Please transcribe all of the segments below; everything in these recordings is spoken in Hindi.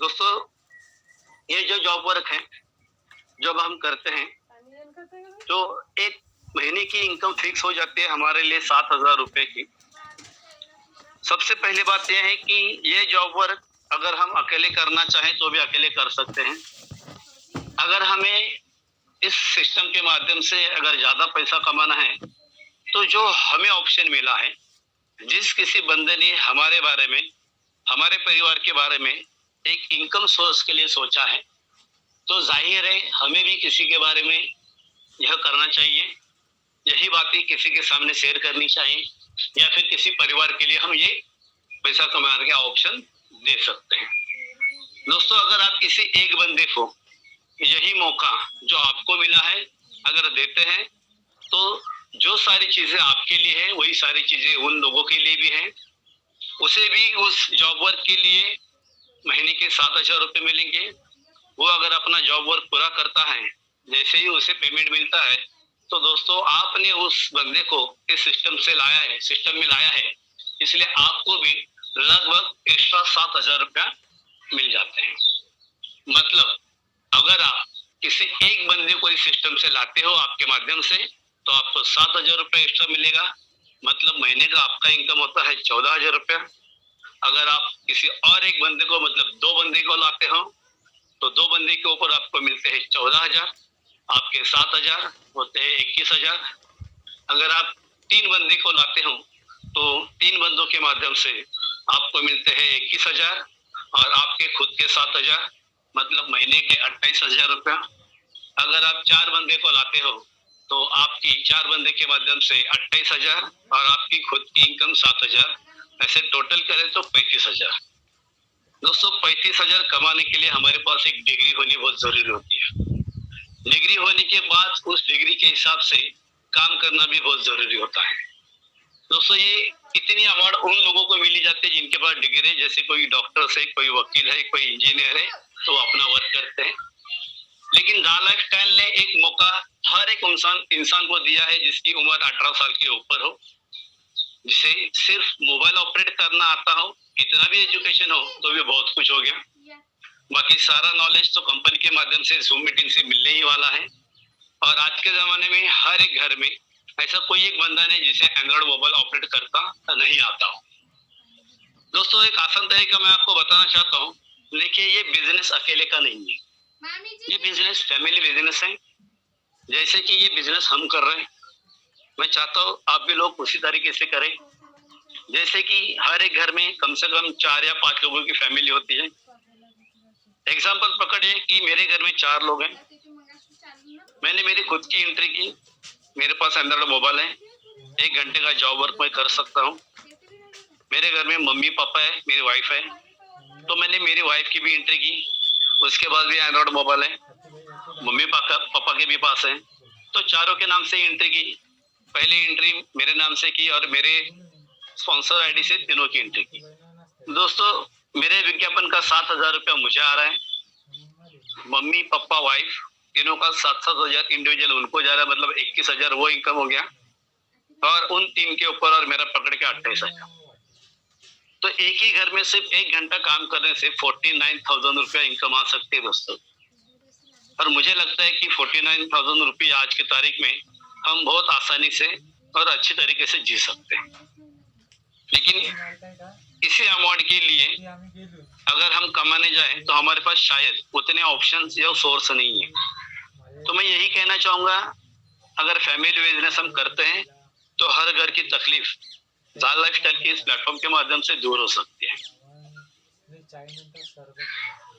दोस्तों, ये जो जॉब वर्क है, जब हम करते हैं, तो एक महीने की इनकम फिक्स हो जाती है हमारे लिए 7,000 रुपए की। सबसे पहली बात यह है कि ये जॉब वर्क अगर हम अकेले करना चाहें तो भी अकेले कर सकते हैं। अगर हमें इस सिस्टम के माध्यम से अगर ज़्यादा पैसा कमाना है, तो जो हमें ऑप्शन मिला है, जिस किसी बंदे ने हमारे बारे में, हमारे परिवार के बारे में एक इनकम सोर्स के लिए सोचा है, तो ज़ाहिर है हमें भी किसी के बारे में यह करना चाहिए। यही बातें किसी के सामने शेयर करनी चाहिए, या फिर किसी परिवार के लिए हम ये पैसा कमाने का ऑप्शन दे सकते हैं। दोस्तों, अगर आप किसी एक बंदे को यही मौका जो आपको मिला है अगर देते हैं, तो जो सारी चीजें आपके लिए है वही सारी चीजें उन लोगों के लिए भी है। उसे भी उस जॉब वर्क के लिए महीने के 7,000 रुपए मिलेंगे। वो अगर अपना जॉब वर्क पूरा करता है, जैसे ही उसे पेमेंट मिलता है, तो दोस्तों आपने उस बंदे को इस सिस्टम में लाया है, इसलिए आपको भी लगभग एक्स्ट्रा 7,000 रुपया मिल जाते हैं। मतलब अगर आप किसी एक बंदे को इस सिस्टम से लाते हो आपके माध्यम से, तो आपको 7,000 रुपये एक्स्ट्रा मिलेगा। मतलब महीने का आपका इनकम होता है 14,000 रुपया। अगर आप किसी और एक बंदे को, मतलब 2 बंदे को लाते हो, तो 2 बंदे के ऊपर आपको मिलते हैं 14,000। आपके 7,000 होते हैं 21,000। अगर आप 3 बंदे को लाते हो, तो 3 बंदों के माध्यम से आपको मिलते हैं 21,000, और आपके खुद के 7,000, मतलब महीने के 28,000 रुपया। अगर आप 4 बंदे को लाते हो, तो आपकी 4 बंदे के माध्यम से 28,000, और आपकी खुद की इनकम 7,000। ऐसे टोटल करें तो 35,000। दोस्तों, 35,000 कमाने के लिए हमारे पास एक डिग्री होनी बहुत जरूरी होती है। डिग्री होने के बाद उस डिग्री के हिसाब से काम करना भी बहुत जरूरी होता है। दोस्तों, ये इतनी अवार्ड उन लोगों को मिली जाती है जिनके पास डिग्री है। जैसे कोई डॉक्टर है, कोई वकील है, कोई इंजीनियर है, तो अपना वर्क करते हैं। लेकिन दा लाइफस्टाइल ने एक मौका हर एक इंसान को दिया है जिसकी उम्र 18 साल के ऊपर हो, जिसे सिर्फ मोबाइल ऑपरेट करना आता हो। इतना भी एजुकेशन हो तो भी बहुत कुछ हो गया। बाकी सारा नॉलेज तो कंपनी के माध्यम से जूम मीटिंग से मिलने ही वाला है। और आज के जमाने में हर एक घर में ऐसा कोई एक बंदा नहीं जिसे एंड्रॉइड मोबाइल ऑपरेट करता नहीं आता हो। दोस्तों, एक आसान तरीका मैं आपको बताना चाहता हूँ। देखिए, ये बिजनेस अकेले का नहीं है, ये बिजनेस फैमिली बिजनेस है। जैसे कि ये बिजनेस हम कर रहे हैं, मैं चाहता हूँ आप भी लोग उसी तरीके से करें। जैसे कि हर एक घर में कम से कम 4 या 5 लोगों की फैमिली होती है। एग्जाम्पल पकड़िए कि मेरे घर में 4 लोग हैं। मैंने मेरी खुद की एंट्री की, मेरे पास एंड्रॉइड मोबाइल है, 1 घंटे का जॉब वर्क मैं कर सकता हूँ। मेरे घर में मम्मी पापा है, मेरी वाइफ है, तो मैंने मेरी वाइफ की भी एंट्री की। उसके बाद भी एंड्रॉइड मोबाइल है, मम्मी पापा के भी पास है, तो चारों के नाम से एंट्री की। पहली एंट्री मेरे नाम से की और मेरे स्पॉन्सर आईडी से तीनों की एंट्री की। दोस्तों, मेरे विज्ञापन का 7,000 रुपया मुझे आ रहा है, मम्मी पापा वाइफ तीनों का 7,000 इंडिविजुअल उनको जा रहा है, मतलब 21,000 वो इनकम हो गया। और उन 3 के ऊपर और मेरा पकड़ के 28,000। तो एक ही घर में सिर्फ 1 घंटा काम करने से 49,000 रुपया इनकम आ सकती है दोस्तों। और मुझे लगता है कि 49,000 रुपये आज की तारीख में हम बहुत आसानी से और अच्छी तरीके से जी सकते हैं। लेकिन इसी अमाउंट के लिए अगर हम कमाने जाएं तो हमारे पास शायद उतने ऑप्शंस या सोर्स नहीं है। तो मैं यही कहना चाहूंगा, अगर फैमिली बिजनेस हम करते हैं तो हर घर की तकलीफ ज़ा लाइफस्टाइल के इस प्लेटफॉर्म के माध्यम से दूर हो सकती है।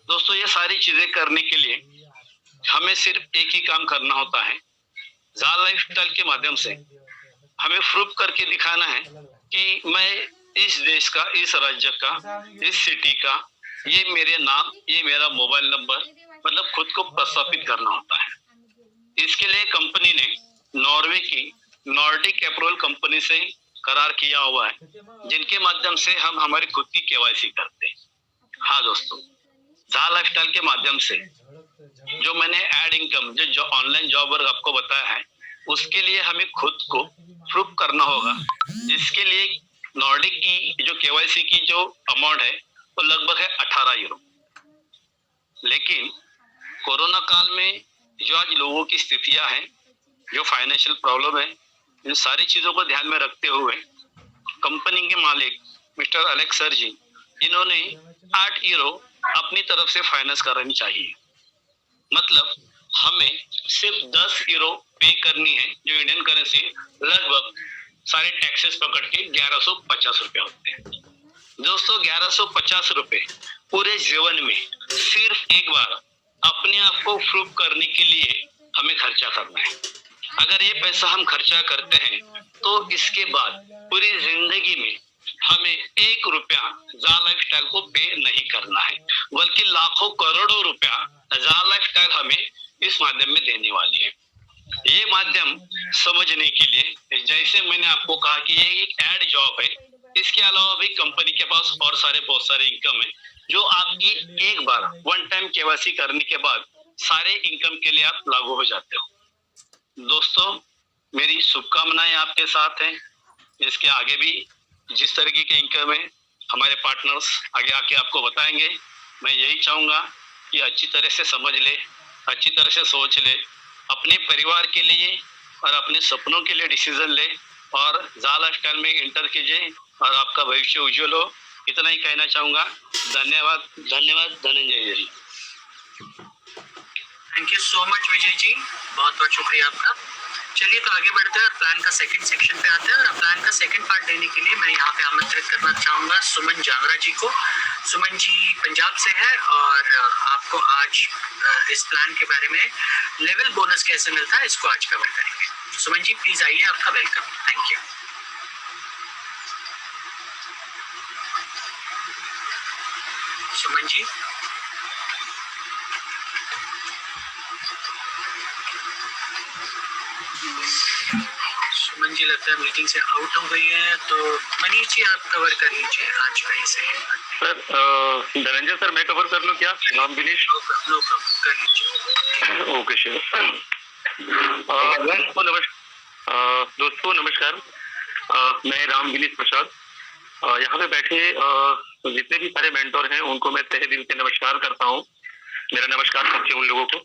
दोस्तों, ये सारी चीजें करने के लिए हमें सिर्फ एक ही काम करना होता है। ज़ा लाइफस्टाइल के माध्यम से हमें प्रूव करके दिखाना है कि मैं इस देश का, इस राज्य का, इस सिटी का, ये मेरे नाम, ये मेरा मोबाइल नंबर, मतलब खुद को प्रस्थापित करना होता है। इसके लिए कंपनी ने नॉर्वे की नॉर्डिक अप्रूवल कंपनी से करार किया हुआ है, जिनके माध्यम से हम हमारी खुद की केवाईसी करते हैं। हाँ दोस्तों, ज़ा लाइफस्टाइल के माध्यम से जो मैंने एड इनकम, जो ऑनलाइन जॉब वर्क आपको बताया है, उसके लिए हमें खुद को प्रूव करना होगा, जिसके लिए नॉर्डिक की जो केवाईसी की जो अमाउंट है वो लगभग है 18 यूरो। लेकिन कोरोना काल में जो आज लोगों की स्थितियां हैं, जो फाइनेंशियल प्रॉब्लम है, इन सारी चीजों को ध्यान में रखते हुए कंपनी के मालिक मिस्टर अलेक्स सर जी, इन्होंने 8 यूरो अपनी तरफ से फाइनेंस करानी चाहिए। मतलब हमें सिर्फ 10 यूरो पे करनी है, जो इंडियन करेंसी लगभग सारे टैक्सेस पकड़ के 1150 रुपया होते हैं। दोस्तों 1150 रुपए पूरे जीवन में सिर्फ एक बार अपने आप को प्रूव करने के लिए हमें खर्चा करना है। अगर ये पैसा हम खर्चा करते हैं तो इसके बाद पूरी जिंदगी में हमें 1 रुपया जा लाइफस्टाइल को पे नहीं करना है, बल्कि लाखों करोड़ों रुपया जा लाइफस्टाइल हमें इस माध्यम में देने वाली है। ये माध्यम समझने के लिए, जैसे मैंने आपको कहा कि ये एक एड जॉब है, इसके अलावा भी कंपनी के पास और बहुत सारे इनकम है, जो आपकी एक बार वन टाइम केवाईसी करने के बाद सारे इनकम के लिए आप लागू हो जाते हो। दोस्तों मेरी शुभकामनाएं आपके साथ हैं। इसके आगे भी जिस तरीके के इनकम है हमारे पार्टनर्स आगे आके आपको बताएंगे। मैं यही चाहूंगा कि अच्छी तरह से समझ ले, अच्छी तरह से सोच ले, अपने परिवार के लिए और अपने सपनों के लिए डिसीजन ले और जा लाइफस्टाइल में एंटर कीजिए और आपका भविष्य उज्जवल हो। इतना ही कहना चाहूंगा। धन्यवाद, धन्यवाद धनंजय जी। Thank you so much Vijay ji, बहुत बहुत शुक्रिया आपका। चलिए तो आगे बढ़ते हैं और प्लान का सेकंड सेक्शन पे आते हैं। और प्लान का सेकंड पार्ट देने के लिए मैं यहाँ पे आमंत्रित करना चाहूँगा सुमन जांगरा जी को। सुमन जी पंजाब से है और आपको आज इस प्लान के बारे में लेवल बोनस कैसे मिलता है इसको आज कवर करेंगे। सुमन जी प्लीज आइए, आपका welcome. Thank you. Suman ji Suman ji लगता है मीटिंग से आउट हो गई है, तो मनीष जी आप कवर कर लीजिए आज का ये सेकंड। सर धनंजय सर मैं कवर कर लूं क्या? नाम विनीश। नो कर लीजिए। Okay sure. दोस्तों नमस्कार। मैं राम विनीश प्रसाद। यहाँ पे बैठे जितने भी सारे मेंटोर हैं उनको मैं तहे दिल से नमस्कार करता हूँ। मेरा नमस्कार पहुंचे उन लोगों को।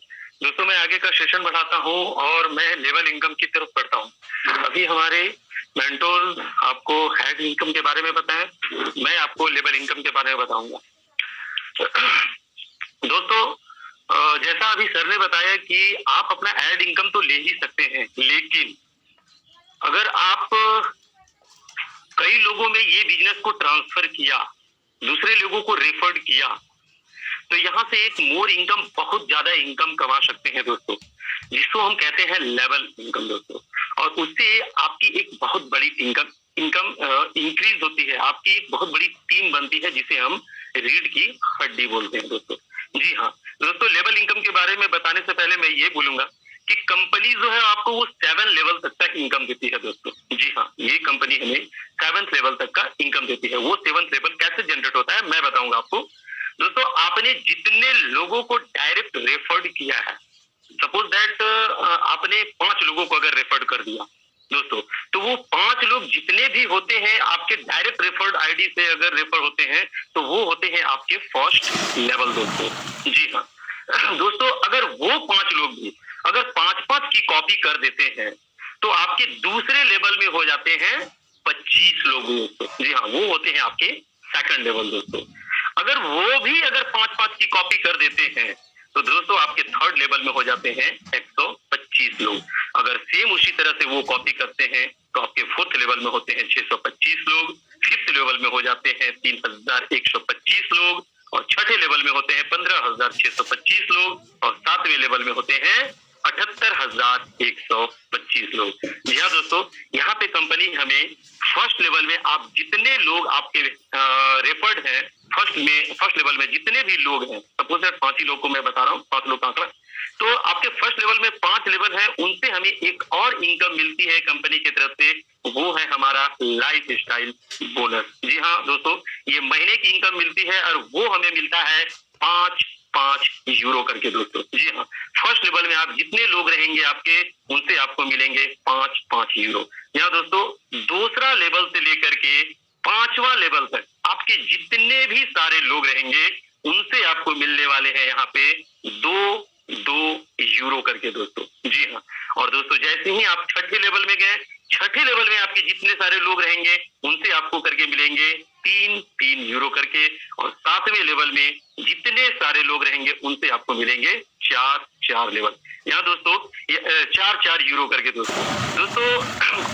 दोस्तों मैं आगे का सेशन बढ़ाता हूँ और मैं लेवल इनकम की तरफ बढ़ता हूँ। अभी हमारे मेंटोर आपको हेड इनकम के बारे में बताएं, मैं आपको लेवल इनकम के बारे में बताऊंगा। दोस्तों जैसा अभी सर ने बताया कि आप अपना एड इनकम तो ले ही सकते हैं, लेकिन अगर आप कई लोगों में ये बिजनेस को ट्रांसफर किया, दूसरे लोगों को रेफर्ड किया, तो यहाँ से एक मोर इनकम, बहुत ज्यादा इनकम कमा सकते हैं दोस्तों, जिसको हम कहते हैं लेवल इनकम दोस्तों। और उससे आपकी एक बहुत बड़ी इनकम इंक्रीज होती है, आपकी एक बहुत बड़ी टीम बनती है, जिसे हम रीढ़ की हड्डी बोलते हैं दोस्तों। जी हाँ दोस्तों, लेवल इनकम के बारे में बताने से पहले मैं ये बोलूंगा कि कंपनी जो है आपको वो 7 लेवल तक का इनकम देती है दोस्तों। जी हाँ, ये कंपनी हमें 7th लेवल तक का इनकम देती है। वो 7th लेवल कैसे जनरेट होता है मैं बताऊंगा आपको। दोस्तों आपने जितने लोगों को डायरेक्ट रेफर्ड किया है, सपोज दैट आपने 5 लोगों को अगर रेफर्ड कर दिया दोस्तों, तो वो 5 लोग जितने भी होते हैं आपके डायरेक्ट रेफर्ड आईडी से अगर रेफर होते हैं, तो वो होते हैं आपके फर्स्ट लेवल दोस्तों। जी हाँ दोस्तों, अगर वो 5 लोग भी अगर 5-5 की कॉपी कर देते हैं, तो आपके दूसरे लेवल में हो जाते हैं 25 लोग दोस्तों। जी हाँ, वो होते हैं आपके सेकंड लेवल दोस्तों। अगर वो भी अगर 5-5 की कॉपी कर देते हैं, तो दोस्तों आपके थर्ड लेवल में हो जाते हैं 125 लोग। अगर सेम उसी तरह से वो कॉपी करते हैं, तो आपके फोर्थ लेवल में होते हैं 625 लोग, फिफ्थ लेवल में हो जाते हैं 3125 लोग, और छठे लेवल में होते हैं 15,625 लोग, और 7वें लेवल में होते हैं 78,125 लोग। जी हाँ दोस्तों, यहाँ पे कंपनी हमें फर्स्ट लेवल में आप जितने लोग आपके रेफर्ड हैं, फर्स्ट लेवल में जितने भी लोग हैं, सपोज दैट 5 ही लोग को मैं बता रहा हूँ, 5 लोग का आंकड़ा, तो आपके फर्स्ट लेवल में 5 लेवल है, उनसे हमें एक और इनकम मिलती है कंपनी की तरफ से, वो है हमारा लाइफ स्टाइल बोनस। जी हाँ दोस्तों, ये महीने की इनकम मिलती है और वो हमें मिलता है 5 यूरो करके दोस्तों। जी हाँ, फर्स्ट लेवल में आप जितने लोग रहेंगे आपके, उनसे आपको मिलेंगे 5 यूरो। यहाँ दोस्तों दूसरा लेवल से लेकर के 5वां लेवल तक आपके जितने भी सारे लोग रहेंगे, उनसे आपको मिलने वाले हैं यहाँ पे 2 यूरो करके दोस्तों। जी हाँ, और दोस्तों जैसे ही आप छठे लेवल में गए, छठे लेवल में आपके जितने सारे लोग रहेंगे उनसे आपको करके मिलेंगे 3 यूरो करके, और 7वें लेवल में जितने सारे लोग रहेंगे उनसे आपको मिलेंगे 4 लेवल। यहाँ दोस्तों 4 यूरो करके दोस्तों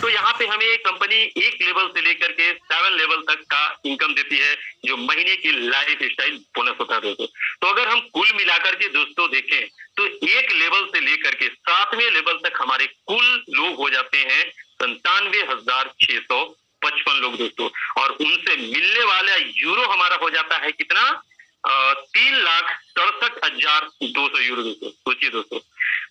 तो यहाँ पे हमें कंपनी 1 लेवल से लेकर के 7 लेवल तक का इनकम देती है, जो महीने की लाइफ स्टाइल बोनस होता है दोस्तों। तो अगर हम कुल मिलाकर के दोस्तों देखें तो 1 लेवल से लेकर के 7वें लेवल तक हमारे कुल लोग हो जाते हैं 97,655 लोग दोस्तों, और उनसे मिलने वाला यूरो हमारा हो जाता है कितना, 3,67,200 यूरो दोस्तों। सोचिए दोस्तों,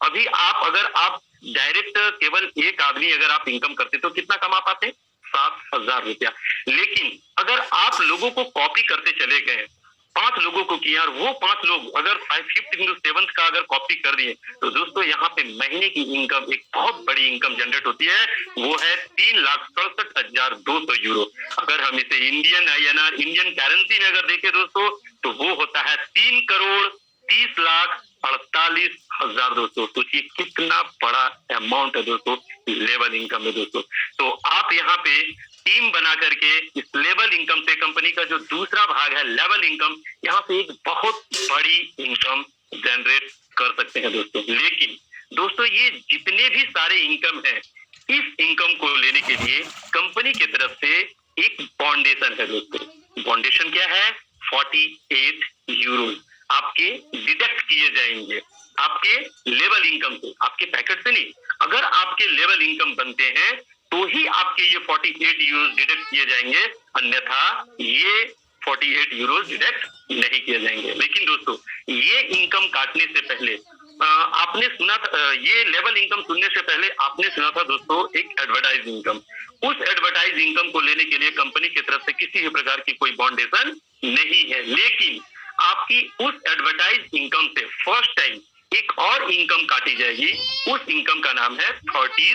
अभी अगर आप डायरेक्ट केवल एक आदमी अगर आप इनकम करते तो कितना कमा पाते, 7,000 रुपया। लेकिन अगर आप लोगों को कॉपी करते चले गए, 5 लोगों को किया, और वो 5 लोग अगर 5th into 7th का अगर कॉपी कर दिए तो दोस्तों यहाँ पे महीने की इनकम, एक बहुत बड़ी इनकम जनरेट होती है, वो है 3,67,200 यूरो। अगर हम इसे इंडियन INR इंडियन करेंसी में अगर देखें दोस्तों तो वो होता है 3,30,48,000 दोस्तों। सोचिए कितना बड़ा अमाउंट है दोस्तों लेवल इनकम में दोस्तों। तो आप यहाँ पे टीम बना करके इस लेवल इनकम से, कंपनी का जो दूसरा भाग है लेवल इनकम, यहाँ से एक बहुत बड़ी इनकम जनरेट कर सकते हैं दोस्तों। लेकिन दोस्तों ये जितने भी सारे इनकम है, इस इनकम को लेने के लिए कंपनी की तरफ से एक फाउंडेशन है दोस्तों। फाउंडेशन क्या है, 48 यूरो आपके डिडक्ट किए जाएंगे आपके लेवल इनकम से, आपके पैकेट से नहीं। अगर आपके लेवल इनकम बनते हैं तो ही आपके ये 48 यूरो डिडक्ट किए जाएंगे, अन्यथा ये 48 यूरो डिडक्ट नहीं किए जाएंगे। लेकिन दोस्तों ये इनकम काटने से पहले आपने सुना था, ये लेवल इनकम सुनने से पहले आपने सुना था दोस्तों एक एडवर्टाइज इनकम। उस एडवर्टाइज इनकम को लेने के लिए कंपनी की तरफ से किसी भी प्रकार की कोई फाउंडेशन नहीं है, लेकिन आपकी उस एडवर्टाइज इनकम से फर्स्ट टाइम एक और इनकम काटी जाएगी। उस इनकम का नाम है 30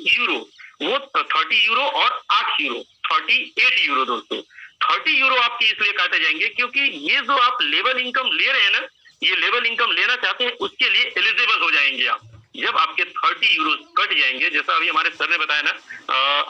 यूरो। वो 30 यूरो और 8 यूरो 38 यूरो दोस्तों। 30 यूरो आपके इसलिए काटे जाएंगे क्योंकि ये जो आप लेवल इनकम ले रहे हैं ना, ये लेवल इनकम लेना चाहते हैं, उसके लिए एलिजिबल हो जाएंगे आप। जब आपके 30 यूरो कट जाएंगे, जैसा अभी हमारे सर ने बताया ना,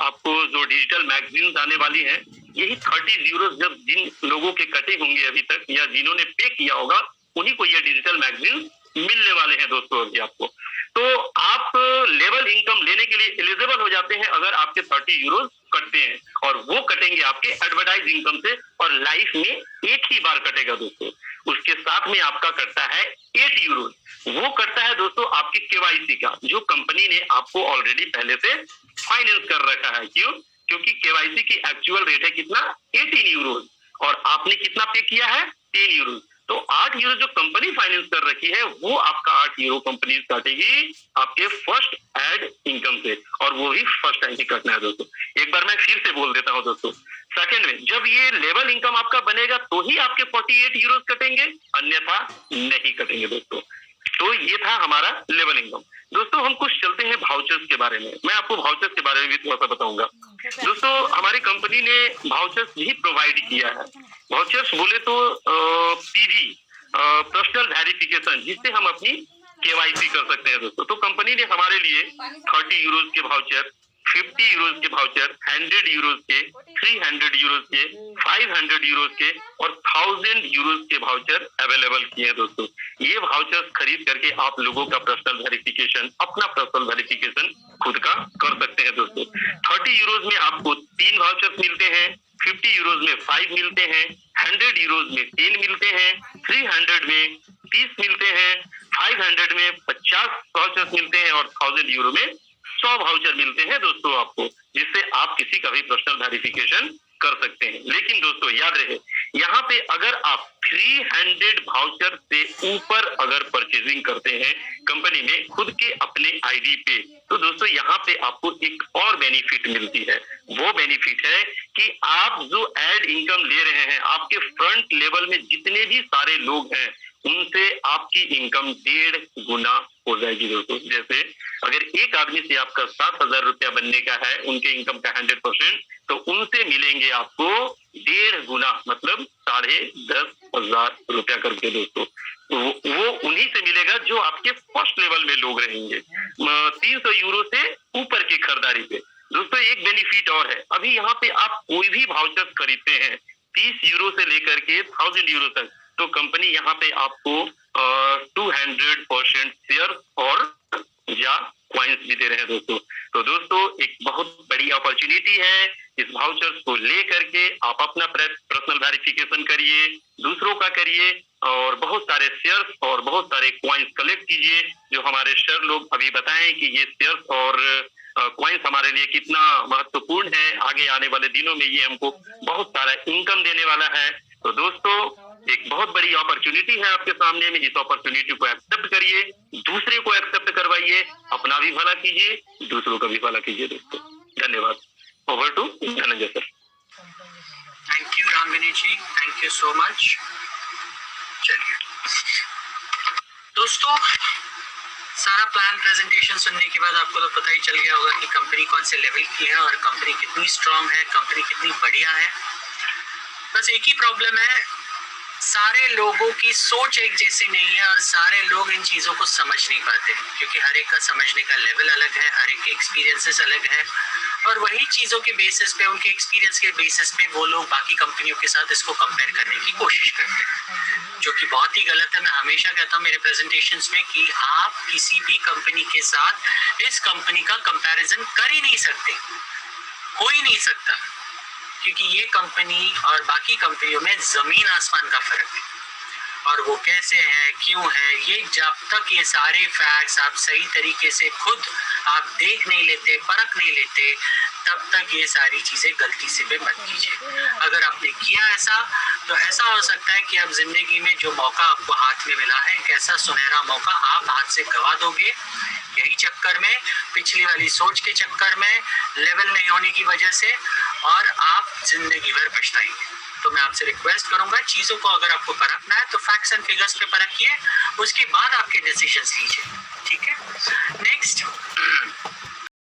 आपको जो डिजिटल मैगजीन आने वाली है, यही 30 यूरो जब जिन लोगों के कटे होंगे अभी तक या जिन्होंने पे किया होगा, उन्हीं को ये डिजिटल मैगजीन मिलने वाले हैं दोस्तों अभी आपको। तो आप लेवल इनकम लेने के लिए एलिजिबल हो जाते हैं अगर आपके 30 यूरो कटते हैं, और वो कटेंगे आपके एडवर्टाइज इनकम से, और लाइफ में एक ही बार कटेगा दोस्तों। उसके साथ में आपका कटता है 8 यूरो। वो कटता है दोस्तों आपकी केवाईसी का, जो कंपनी ने आपको ऑलरेडी पहले से फाइनेंस कर रखा है। क्यों? क्योंकि केवाईसी की एक्चुअल रेट है कितना, 18 यूरो, और आपने कितना पे किया है, 10 यूरो। तो 8 यूरो जो कंपनी फाइनेंस कर रखी है, वो आपका 8 यूरो कंपनी काटेगी आपके फर्स्ट एड इनकम से, और वो भी फर्स्ट टाइम ही कटना है दोस्तों। एक बार मैं फिर से बोल देता हूं दोस्तों, सेकंड में जब ये लेवल इनकम आपका बनेगा तो ही आपके 48 यूरो कटेंगे, अन्यथा नहीं कटेंगे दोस्तों। तो ये था हमारा लेवल इनकम। दोस्तों हम कुछ चलते हैं वाउचर्स के बारे में। मैं आपको वाउचर्स के बारे में भी थोड़ा सा बताऊंगा दोस्तों। हमारी कंपनी ने वाउचर्स भी प्रोवाइड किया है। वाउचर्स बोले तो PV पर्सनल वेरिफिकेशन, जिससे हम अपनी KYC कर सकते हैं दोस्तों। तो कंपनी ने हमारे लिए 30 यूरो के वाउचर, 50 यूरो के वाउचर, 100 यूरो के, 300 यूरो के, 500 यूरो के और 1000 यूरो के वाउचर अवेलेबल किए हैं दोस्तों। ये वाउचर्स खरीद करके आप लोगों का पर्सनल वेरिफिकेशन, अपना पर्सनल वेरिफिकेशन खुद का कर सकते हैं दोस्तों। 30 यूरो में आपको 3 वाउचर्स मिलते हैं, 50 यूरो में 5 मिलते हैं, 100 यूरो में 10 मिलते हैं, 300 में 30 मिलते हैं, 500 में 50 वाउचर्स मिलते हैं और 1000 यूरो में 100 वाउचर मिलते हैं दोस्तों आपको, जिससे आप किसी का भी पर्सनल वेरिफिकेशन कर सकते हैं। लेकिन दोस्तों याद रहे, यहाँ पे अगर आप 300 वाउचर से ऊपर अगर परचेजिंग करते हैं कंपनी में खुद के अपने आईडी पे, तो दोस्तों यहाँ पे आपको एक और बेनिफिट मिलती है। वो बेनिफिट है कि आप जो एड इनकम ले रहे हैं, आपके फ्रंट लेवल में जितने भी सारे लोग हैं, उनसे आपकी इनकम 1.5 गुना हो जाएगी दोस्तों। जैसे अगर एक आदमी से आपका 7,000 रुपया बनने का है, उनके इनकम का 100%, तो उनसे मिलेंगे आपको 1.5 गुना, मतलब 10,500 रुपया करके दोस्तों। वो उन्हीं से मिलेगा जो आपके फर्स्ट लेवल में लोग रहेंगे 300 यूरो से ऊपर की खरीदारी पे। दोस्तों एक बेनिफिट और है, अभी यहाँ पे आप कोई भी वाउचर खरीदते हैं 30 यूरो से लेकर के 1000 यूरो तक, तो कंपनी यहाँ पे आपको 200% शेयर और या क्वाइंस भी दे रहे हैं दोस्तों। तो दोस्तों एक बहुत बड़ी अपॉर्चुनिटी है, इस वाउचर्स को ले करके आप अपना पर्सनल वेरिफिकेशन करिए, दूसरों का करिए, और बहुत सारे शेयर्स और बहुत सारे क्वाइंस कलेक्ट कीजिए। जो हमारे शेयर लोग अभी बताएं कि ये शेयर्स और क्वाइंस हमारे लिए कितना महत्वपूर्ण है, आगे आने वाले दिनों में ये हमको बहुत सारा इनकम देने वाला है। तो दोस्तों एक बहुत बड़ी अपॉर्चुनिटी है आपके सामने में, इस अपॉर्चुनिटी को एक्सेप्ट करिए, दूसरे को एक्सेप्ट करवाइए, अपना भी भला कीजिए, दूसरों का भी भला कीजिए दोस्तों। धन्यवाद। Over to Dhananjay sir. Thank you Ramgini ji, thank you so much. चलिए दोस्तों, सारा प्लान प्रेजेंटेशन सुनने के बाद आपको तो पता ही चल गया होगा कि कंपनी कौन से लेवल की है और कंपनी कितनी स्ट्रांग है, कंपनी कितनी बढ़िया है। बस एक ही प्रॉब्लम है, सारे लोगों की सोच एक जैसी नहीं है और सारे लोग इन चीज़ों को समझ नहीं पाते, क्योंकि हर एक का समझने का लेवल अलग है, हर एक के एक्सपीरियंसेस अलग है, और वही चीज़ों के बेसिस पे, उनके एक्सपीरियंस के बेसिस पे वो लोग बाकी कंपनियों के साथ इसको कंपेयर करने की कोशिश करते हैं, जो कि बहुत ही गलत है। मैं हमेशा कहता हूँ मेरे प्रेजेंटेशंस में कि आप किसी भी कंपनी के साथ इस कंपनी का कंपैरिजन कर ही नहीं सकते, हो ही नहीं सकता, क्योंकि ये कंपनी और बाकी कंपनियों में जमीन आसमान का फर्क है। और वो कैसे है, क्यों है, ये जब तक ये सारे फैक्ट्स आप सही तरीके से खुद आप देख नहीं लेते, परख नहीं लेते, तब तक ये सारी चीज़ें गलती से भी मत कीजिए। अगर आपने किया ऐसा, तो ऐसा हो सकता है कि आप जिंदगी में जो मौका आपको हाथ में मिला है, एक ऐसा सुनहरा मौका आप हाथ से गवा दोगे, यही चक्कर में, पिछली वाली सोच के चक्कर में, लेवल नहीं होने की वजह से, और आप जिंदगी भर पछताएंगे। तो मैं आपसे रिक्वेस्ट करूंगा, चीज़ों को अगर आपको परखना है तो फैक्ट्स एंड फिगर्स पे परखिए, उसके बाद आपके डिसीजंस लीजिए, ठीक है। नेक्स्ट